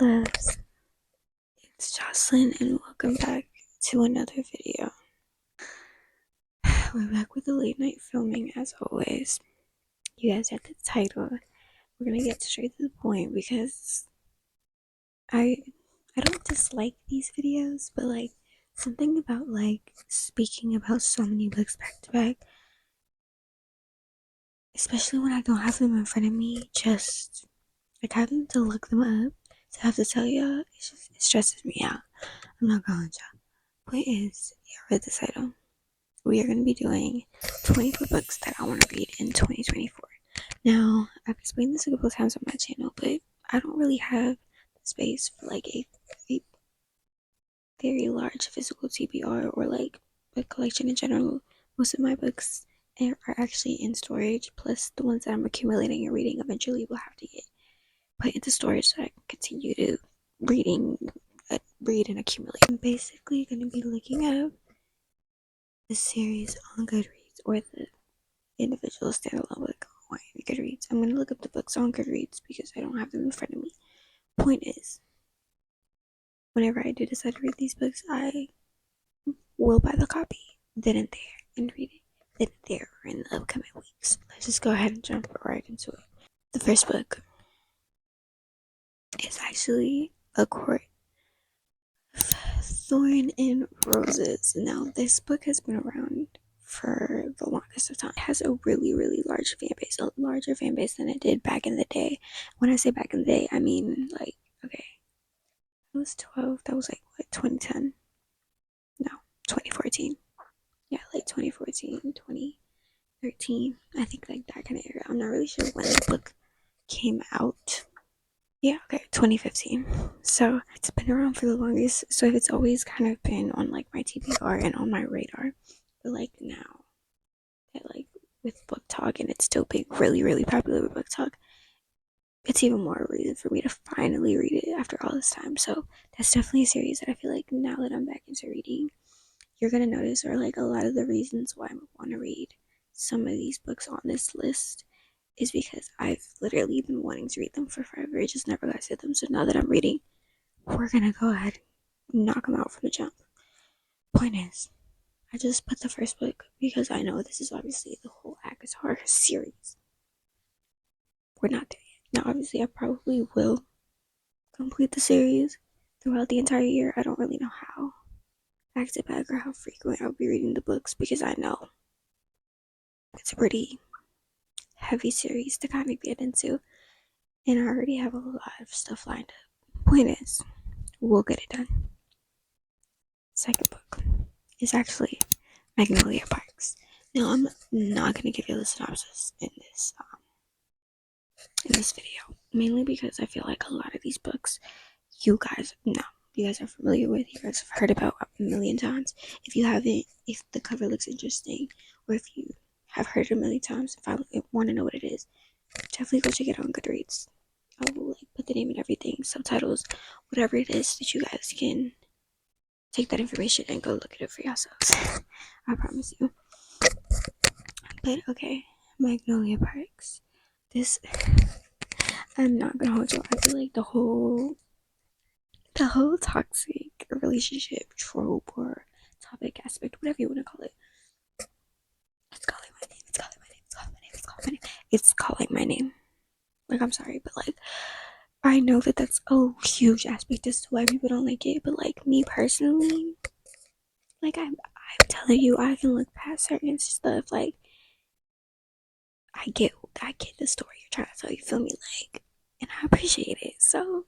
loves, it's Jocelyn and welcome back to another video. We're back with the late night filming as always. You guys have the title. We're gonna get straight to the point because I don't dislike these videos, but like something about like speaking about so many books back to back, especially when I don't have them in front of me, just like having to look them up to have to tell you, it stresses me out. I'm not gonna lie. Point is, you read the title. We are going to be doing 24 books that I want to read in 2024. Now, I've explained this a couple of times on my channel, but I don't really have the space for like a very large physical TBR or like book collection in general. Most of my books are actually in storage, plus the ones that I'm accumulating and reading eventually will have to get put into storage so I can continue to read and accumulate. I'm basically going to be looking at the series on Goodreads or the individual standalone book on Goodreads. I'm going to look up the books on Goodreads because I don't have them in front of me. Point is, whenever I do decide to read these books, I will buy the copy then and there and read it then and there in the upcoming weeks. Let's just go ahead and jump right into it. The first book is actually A Court of Thorn and Roses. Now, this book has been around for the longest of time. It has a really, really large fan base, a larger fan base than it did back in the day. When I say back in the day, I mean like, okay, I was 12, that was like what, 2010? No, 2014. Yeah, like 2014, 2013. I think like that kind of era. I'm not really sure when the book came out. Yeah, okay, 2015. So it's been around for the longest. So it's always kind of been on like my TBR and on my radar. But like now that like with book talk and it's still being really, really popular with book talk, it's even more a reason for me to finally read it after all this time. So that's definitely a series that I feel like now that I'm back into reading, you're gonna notice are like a lot of the reasons why I want to read some of these books on this list is because I've literally been wanting to read them for forever. I just never got to them. So now that I'm reading, we're gonna go ahead and knock them out from the jump. Point is, I just put the first book because I know this is obviously the whole Akatar series. We're not there yet. Now, obviously, I probably will complete the series throughout the entire year. I don't really know how back to back or how frequent I'll be reading the books because I know it's a pretty heavy series to kind of get into, and I already have a lot of stuff lined up. Point is, we'll get it done. Second book is actually Magnolia Parks. Now, I'm not going to give you the synopsis in this video, mainly because I feel like a lot of these books you guys know, you guys are familiar with, you guys have heard about a million times. If you haven't, if the cover looks interesting, or if you have heard it a million times, if I want to know what it is, definitely go check it out on Goodreads. I will like put the name and everything, subtitles, whatever it is that you guys can take that information and go look at it for yourselves. I promise you. But okay, Magnolia Parks. This, I'm not gonna hold you. I feel like the whole toxic relationship trope or topic aspect, whatever you want to call it. It's calling my name. It's calling my name. It's calling my name. It's calling my name. It's calling my name. Like, I'm sorry, but like, I know that that's a huge aspect as to why people don't like it. But like me personally, like I'm telling you, I can look past certain stuff. Like, I get the story you're trying to tell. You feel me? Like, and I appreciate it. So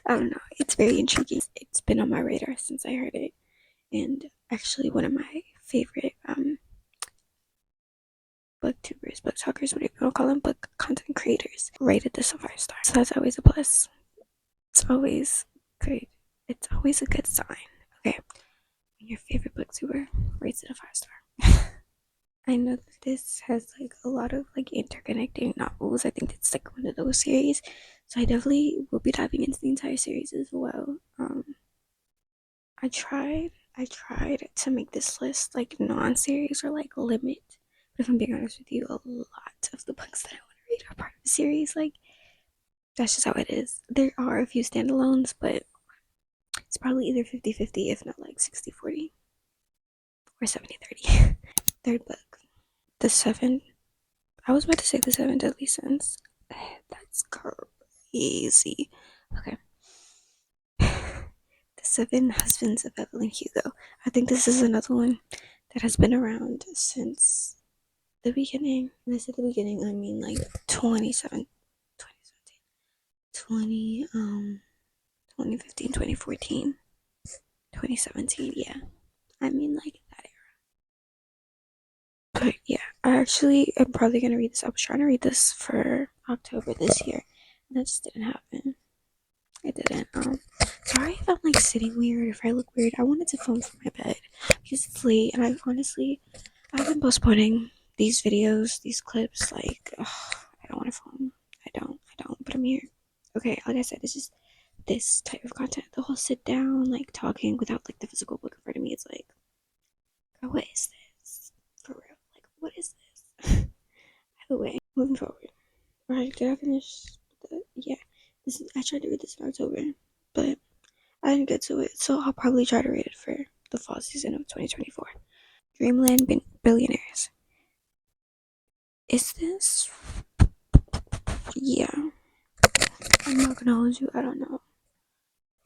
I don't know. It's very intriguing. It's been on my radar since I heard it. And actually, one of my favorite booktubers, book talkers, whatever you want to call them, book content creators, rated this a 5 star. So that's always a plus. It's always good. It's always a good sign. Okay, when your favorite booktuber rates it a 5 star. I know that this has like a lot of like interconnecting novels. I think it's like one of those series. So I definitely will be diving into the entire series as well. I tried to make this list like non-series or like limit. But if I'm being honest with you, a lot of the books that I want to read are part of the series. Like That's just how it is. There are a few standalones, but it's probably either 50-50, if not like 60-40 or 70-30. Third book, The Seven. I was about to say The Seven Deadly Sins. That's crazy. Okay. The Seven Husbands of Evelyn Hugo. I think this is another one that has been around since the beginning. When I say the beginning, I mean like 2015, 2014, 2017. Yeah, I mean like that era. But yeah, I actually am probably gonna read this. I was trying to read this for October this year, and that just didn't happen. It didn't. Sorry if I'm like sitting weird, if I look weird. I wanted to film from my bed because it's late, and I've been postponing these videos, these clips. Like, ugh, I don't want to film. I don't. But I'm here. Okay, like I said, it's just this type of content. The whole sit down, like talking without like the physical book in front of me. It's like, girl, what is this? For real, like, what is this? Either way, moving forward. Alright, did I finish? Yeah, I tried to read this in October, but I didn't get to it, so I'll probably try to read it for the fall season of 2024. Dreamland Billionaires. Is this? Yeah, I'm not gonna hold you. I don't know.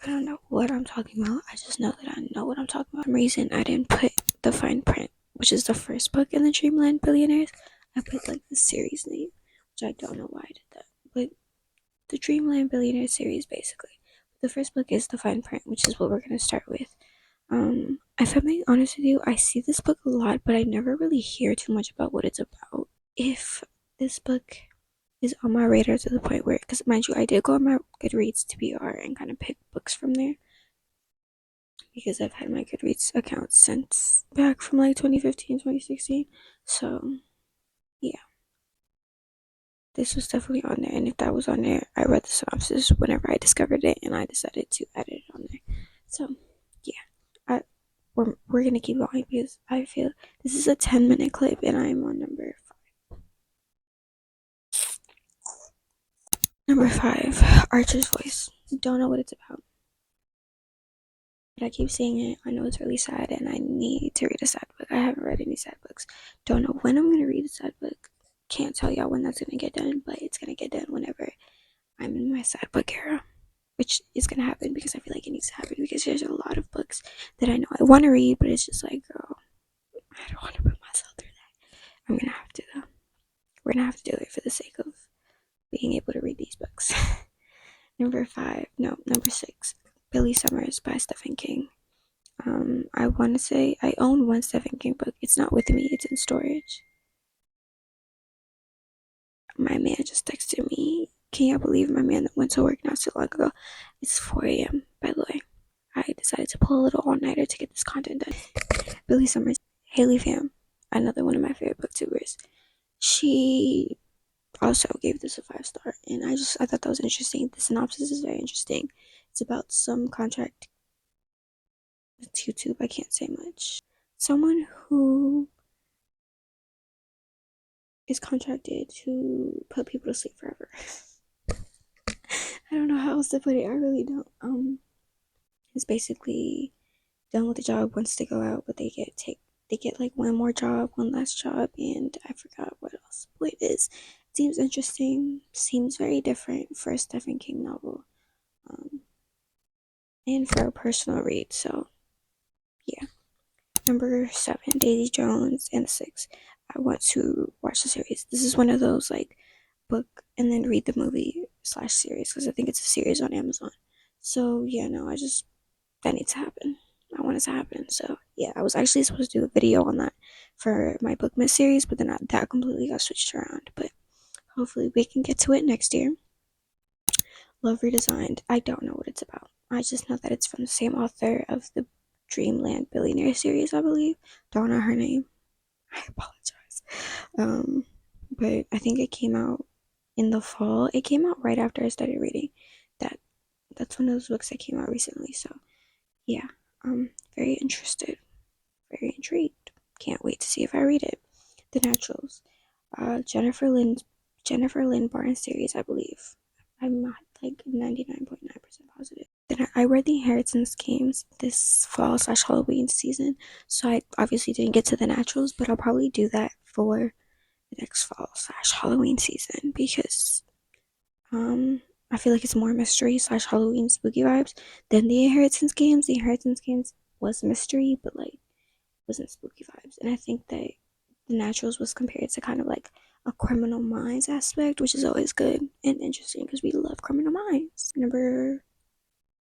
I don't know what I'm talking about. I just know that I know what I'm talking about. For some reason, I didn't put the fine print, which is the first book in the Dreamland Billionaires. I put like the series name, which I don't know why I did that. But the Dreamland Billionaires series, basically. The first book is the fine print, which is what we're gonna start with. If I'm being honest with you, I see this book a lot, but I never really hear too much about what it's about. If this book is on my radar to the point where, because mind you, I did go on my Goodreads TBR and kind of pick books from there because I've had my Goodreads account since back from like 2015, 2016. So, yeah, this was definitely on there. And if that was on there, I read the synopsis whenever I discovered it and I decided to add it on there. So, yeah, we're gonna keep going because I feel this is a 10-minute clip and I'm on number five, Archer's Voice. Don't know what it's about, but I keep seeing it. I know it's really sad and I need to read a sad book. I haven't read any sad books. Don't know when I'm gonna read a sad book. Can't tell y'all when that's gonna get done, but it's gonna get done whenever I'm in my sad book era, which is gonna happen because I feel like it needs to happen because there's a lot of books that I know I want to read, but it's just like, girl, I don't want to put myself through that. I'm gonna have to though. We're gonna have to do it for the sake of being able to read these books. Number six, Billy Summers by Stephen King. I want to say I own one Stephen King book. It's not with me. It's in storage. My man just texted me. Can you believe my man that went to work not so long ago? It's 4 a.m. by the way. I decided to pull a little all-nighter to get this content done. Billy Summers, Haley Pham, another one of my favorite booktubers. She also gave this a 5-star, and I thought that was interesting. The synopsis is very interesting. It's about some contract. It's YouTube. I can't say much. Someone who is contracted to put people to sleep forever. I don't know how else to put it. I really don't. It's basically done with the job once they go out, but they get like one more job, one last job, and I forgot what else. What it is. It seems interesting. Seems very different for a Stephen King novel, and for a personal read. So yeah. Number seven, Daisy Jones and the Six. I want to watch the series. This is one of those like book and then read the movie slash series because I think it's a series on Amazon. So yeah, no, that needs to happen. I want it to happen. So yeah, I was actually supposed to do a video on that for my Bookmas series, but then that completely got switched around. But hopefully we can get to it next year. Love Redesigned. I don't know what it's about. I just know that it's from the same author of the Dreamland Billionaire series, I believe. Don't know her name. I apologize. But I think it came out in the fall. It came out right after I started reading that. That's one of those books that came out recently. So yeah, I'm very interested, very intrigued. Can't wait to see if I read it. The Naturals, Jennifer Lynn Barnes series, I believe. I'm not like 99.9% positive. Then I read the Inheritance Games this fall slash Halloween season, so I obviously didn't get to the naturals, but I'll probably do that for the next fall slash Halloween season because I feel like it's more mystery slash Halloween spooky vibes than the Inheritance Games. The Inheritance Games was mystery, but like wasn't spooky vibes. And I think that the Naturals was compared to kind of like a Criminal Minds aspect, which is always good and interesting because we love Criminal Minds. Number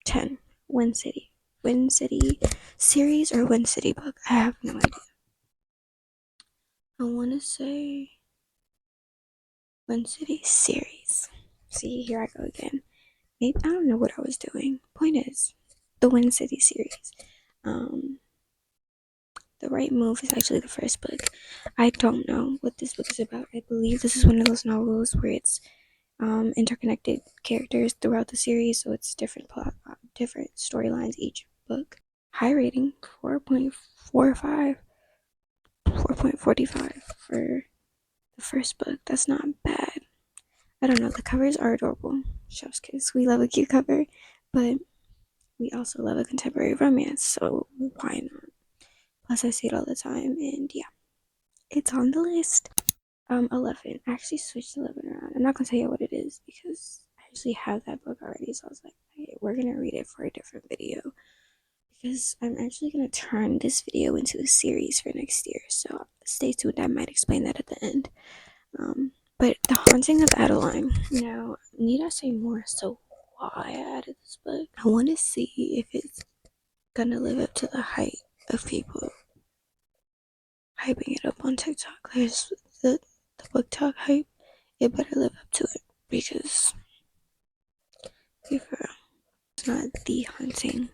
10, Wind City. Wind City series or Wind City book? I have no idea. I want to say Wind City series. See, here I go again. Maybe I don't know what I was doing. Point is, the Wind City series. The Right Move is actually the first book. I don't know what this book is about. I believe this is one of those novels where it's interconnected characters throughout the series, so it's different plot, different storylines each book. High rating, 4.45, 4.45 for the first book. That's not bad. I don't know. The covers are adorable. Chef's kiss. We love a cute cover, but we also love a contemporary romance, so why not? Plus, I see it all the time, and yeah, it's on the list. 11. I actually switched 11 around. I'm not gonna tell you what it is because I actually have that book already. So I was like, hey, we're gonna read it for a different video because I'm actually gonna turn this video into a series for next year. So stay tuned. I might explain that at the end. But The Haunting of Adeline. Now, need I say more? So why I added this book? I want to see if it's gonna live up to the hype of people hyping it up on TikTok. There's the book talk hype. It better live up to it because it's not the haunting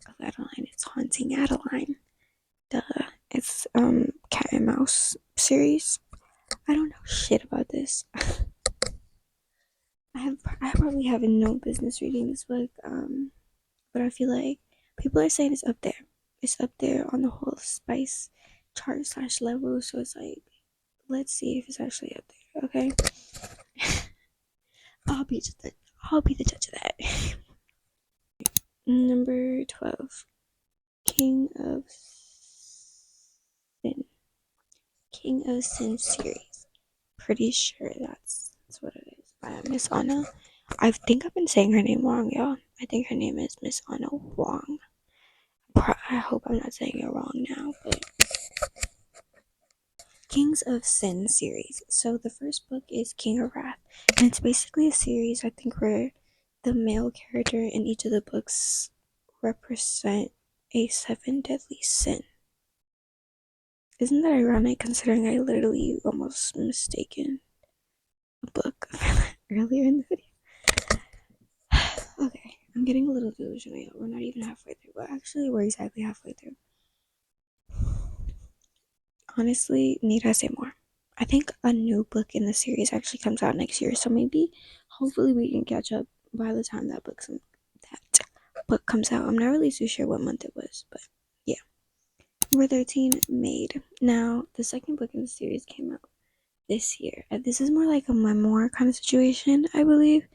of Adeline, it's Haunting Adeline. Duh. It's cat and mouse series. I don't know shit about this. I probably have no business reading this book, but I feel like people are saying it's up there. It's up there on the whole spice chart slash level, so it's like let's see if it's actually up there, okay? I'll be the judge of that. Number 12, King of Sin. King of Sin series. Pretty sure that's what it is by Miss Anna. I think I've been saying her name wrong, y'all. I think her name is Miss Anna Wong. I hope I'm not saying it wrong now, but Kings of Sin series. So the first book is King of Wrath, and it's basically a series I think where the male character in each of the books represent a 7 deadly sin. Isn't that ironic considering I literally almost mistaken a book earlier in the video? Okay, I'm getting a little delusional. We're not even halfway through. Well, actually, we're exactly halfway through. Honestly, need I say more? I think a new book in the series actually comes out next year, so maybe, hopefully, we can catch up by the time that book comes out. I'm not really too sure what month it was, but yeah. Number 13, Maid. Now, the second book in the series came out this year. This is more like a memoir kind of situation, I believe.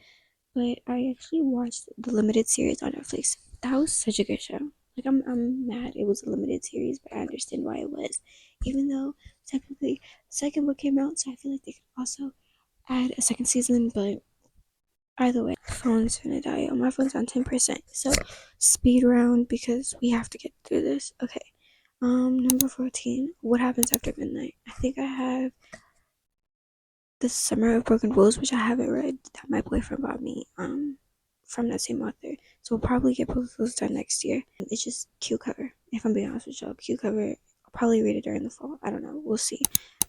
But I actually watched the limited series on Netflix. That was such a good show. Like I'm mad it was a limited series, but I understand why it was. Even though technically the second book came out, so I feel like they could also add a second season, but either way, my phone's gonna die. My phone's on 10%. So speed round because we have to get through this. Okay. Number 14. What happens after midnight? I think I have The Summer of Broken Rules, which I haven't read, that my boyfriend bought me, from that same author. So we'll probably get both of those done next year. It's just cute cover. If I'm being honest with y'all, cute cover. I'll probably read it during the fall. I don't know. We'll see.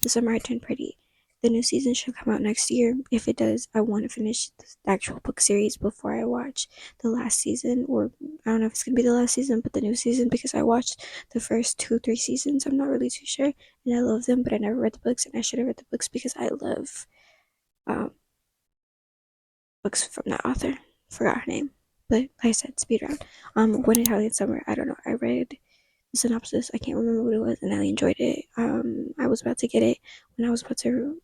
The summer I turned pretty. The new season should come out next year. If it does, I want to finish the actual book series before I watch the last season, or I don't know if it's gonna be the last season, but the new season, because I watched the first 2-3 seasons. I'm not really too sure, and I love them, but I never read the books, and I should have read the books because I love books from that author. Forgot her name, but like I said, speed round. When Italian Summer. I don't know. I read the synopsis. I can't remember what it was, and I enjoyed it. I was about to get it when I was about to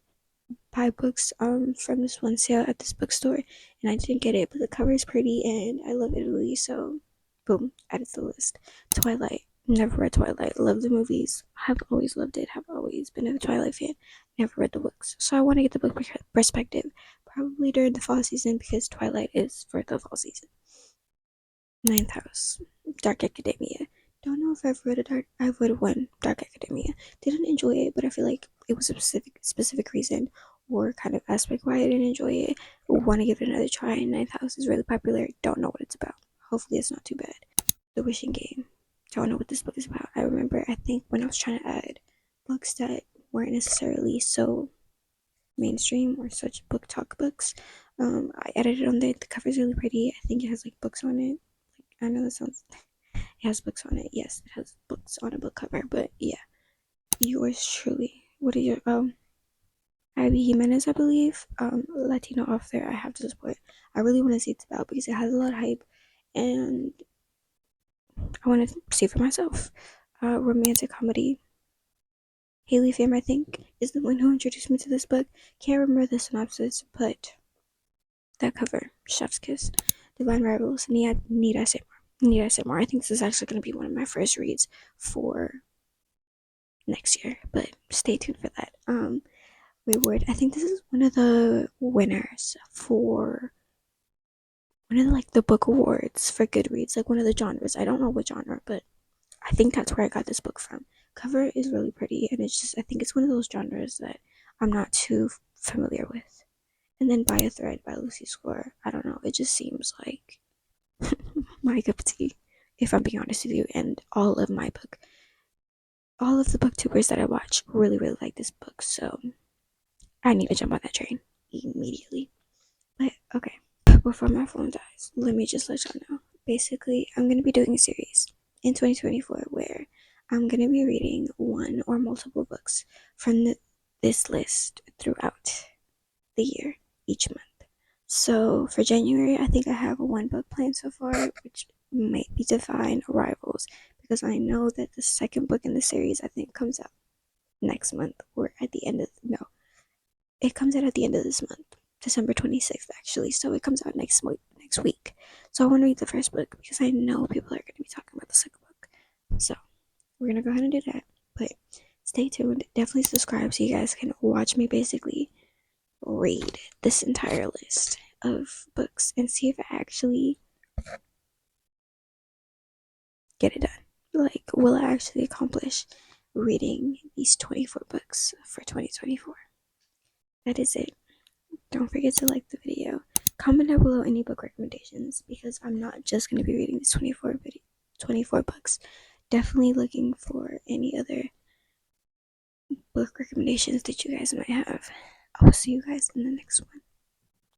buy books from this one sale at this bookstore, and I didn't get it, but the cover is pretty and I love Italy, so boom, added to the list. Twilight. Never read Twilight. Love the movies. Have always loved it. Have always been a Twilight fan. Never read the books. So I want to get the book perspective. Probably during the fall season because Twilight is for the fall season. Ninth House. Dark Academia. Don't know if I've read I've read one Dark Academia. Didn't enjoy it, but I feel like it was a specific reason or kind of aspect why I didn't enjoy it. Want to give it another try. Ninth House is really popular. Don't know what it's about. Hopefully it's not too bad. The Wishing Game. Don't know what this book is about. I remember I think when I was trying to add books that weren't necessarily so mainstream or such book talk books, I edited on there. The cover's really pretty. I think it has like books on it. I know that sounds. It has books on it. Yes, it has books on a book cover. But yeah, yours truly. What are your Ivy Jimenez, I believe, Latino author. I have to support. I really want to see it's about because it has a lot of hype, and I want to see for myself. Romantic comedy. Haley Pham, I think, is the one who introduced me to this book. Can't remember the synopsis, but that cover, Chef's Kiss, Divine Rivals, Need I Say More? Need I Say More? I think this is actually going to be one of my first reads for next year, but stay tuned for that. Reward. I think this is one of the winners for one of the, like the book awards for Goodreads, like one of the genres. I don't know what genre, but I think that's where I got this book from. Cover is really pretty, and it's just I think it's one of those genres that I'm not too familiar with. And then By a Thread by Lucy Score. I don't know. It just seems like my cup of tea, if I'm being honest with you. And all of the booktubers that I watch really, really like this book. So I need to jump on that train immediately. But okay, before my phone dies, let me just let y'all know. Basically, I'm going to be doing a series in 2024 where I'm going to be reading one or multiple books from this list throughout the year, each month. So for January, I think I have one book planned so far, which might be Divine Arrivals, because I know that the second book in the series I think comes out next month or at the end of no, it comes out at the end of this month, December 26th actually. So it comes out next week. So I want to read the first book because I know people are going to be talking about the second book. So we're gonna go ahead and do that. But stay tuned. Definitely subscribe so you guys can watch me basically read this entire list of books and see if I actually get it done. Like, will I actually accomplish reading these 24 books for 2024? That is it. Don't forget to like the video. Comment down below any book recommendations because I'm not just going to be reading these 24 books. Definitely looking for any other book recommendations that you guys might have. I will see you guys in the next one.